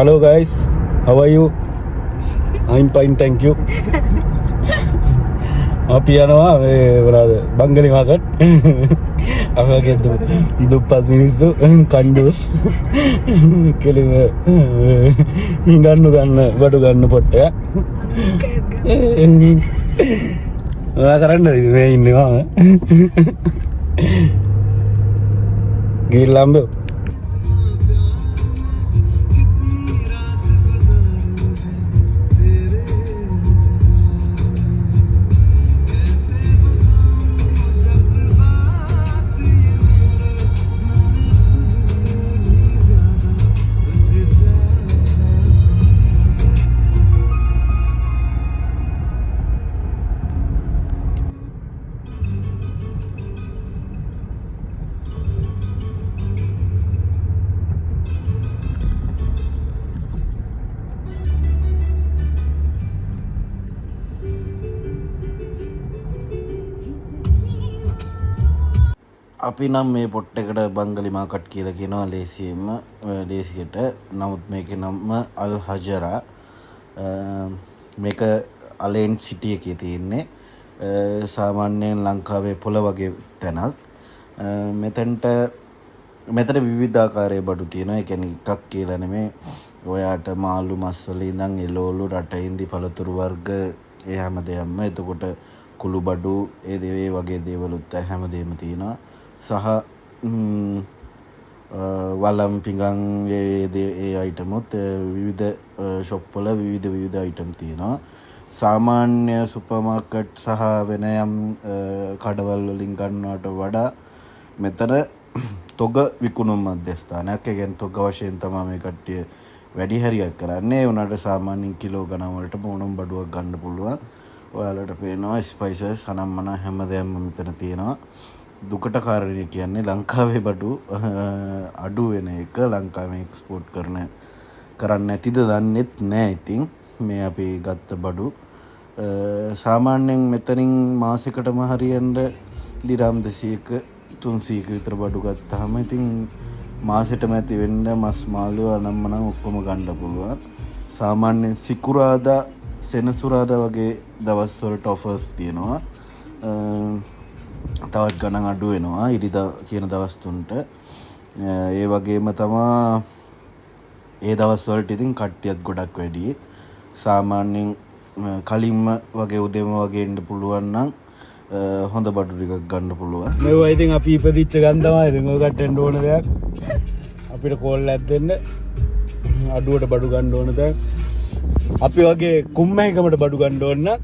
Hello guys, how are you? I'm fine, thank you. අපි යනවා මේ මොනවාද බංගලි මාකට් අපගේ දුප්පත් මිනිස්සු කන්දෝස් කෙලිම හිඟන්නු ගන්න බඩු ගන්න පොට්ටය ඔයා කරන්නද මේ ඉන්නේ මම ගිහිල්ලා අම්බෝ අපි නම් මේ පොට් එකට බංගලි මාකට් කියලා කියනවා ලේසියට. නමුත් මේකේ නම අල් හජරා. මේක අලෙන් සිටි එකේ තියෙන්නේ. සාමාන්‍යයෙන් ලංකාවේ පොළ වගේ තැනක්. මෙතන විවිධාකාරයේ බඩු තියෙනවා. ඒ කියන්නේ එකක් කියලා නෙමෙයි. ඔයාට මාළු මස් වල ඉඳන් එළවලු රටයින්දි පළතුරු වර්ග ඒ හැම දෙයක්ම. එතකොට කුළු බඩු ඒ වගේ දේවලුත් හැමදේම තියෙනවා. සහ වලම් පිඟන් ඒ අයිටමුත් විවිධ ෂොප් වල විවිධ අයිටම් තියෙනවා. සාමාන්‍ය සුපර් මාකට් සහ වෙන යම් කඩවල් වලින් ගන්නවට වඩා මෙතන තොග විකුණුම් මධ්‍යස්ථානයක්. ඒ කියන්නේ තොග වශයෙන් තමයි මේ කට්ටිය වැඩි හරියක් කරන්නේ. උනාට සාමාන්‍යයෙන් කිලෝ ගණන් වලට මොනම බඩුවක් ගන්න පුළුවන්. ඔයාලට පේනවා ස්පයිසස් අනම්මන හැමදේම මෙතන තියෙනවා. දුකට කාරණේ කියන්නේ ලංකාවේ බඩු අඩු වෙන එක. ලංකාවෙන් එක්ස්පෝර්ට් කරන්න නැතිද දන්නෙත් නෑ. ඉතින් මේ අපි ගත්ත බඩු සාමාන්‍යයෙන් මෙතනින් මාසෙකටම හරියන්න දිරාම් 200ක 300ක විතර බඩු ගත්තාම ඉතින් මාසෙටම ඇති වෙන්න මස් මාළු අනම්මනම් ඔක්කොම ගන්න පුළුවන්. සාමාන්‍යයෙන් සිකුරාදා සෙනසුරාදා වගේ දවස් වලට ඔෆර්ස් තියෙනවා. තවත් ගණන් අඩු වෙනවා ඉරිදා කියන දවස් තුනට. ඒ වගේම තමා ඒ දවස් වලට ඉතින් කට්ටියත් ගොඩක් වැඩි. සාමාන්‍යයෙන් කලින්ම වගේ උදේම වගේ එන්න පුළුවන් නම් හොඳ බඩු ටිකක් ගන්න පුළුවන්. මේවා ඉතින් අපි ඉපදිච්ච ගන් තමයි. ඉතින් ඔයකට එන්න ඕන දෙයක් අපිට කෝල් එකක් දෙන්න. අඩුවට බඩු ගන්න ඕන දැන් අපි වගේ කුම්මැහිකමට බඩු ගන්න ඕන නම්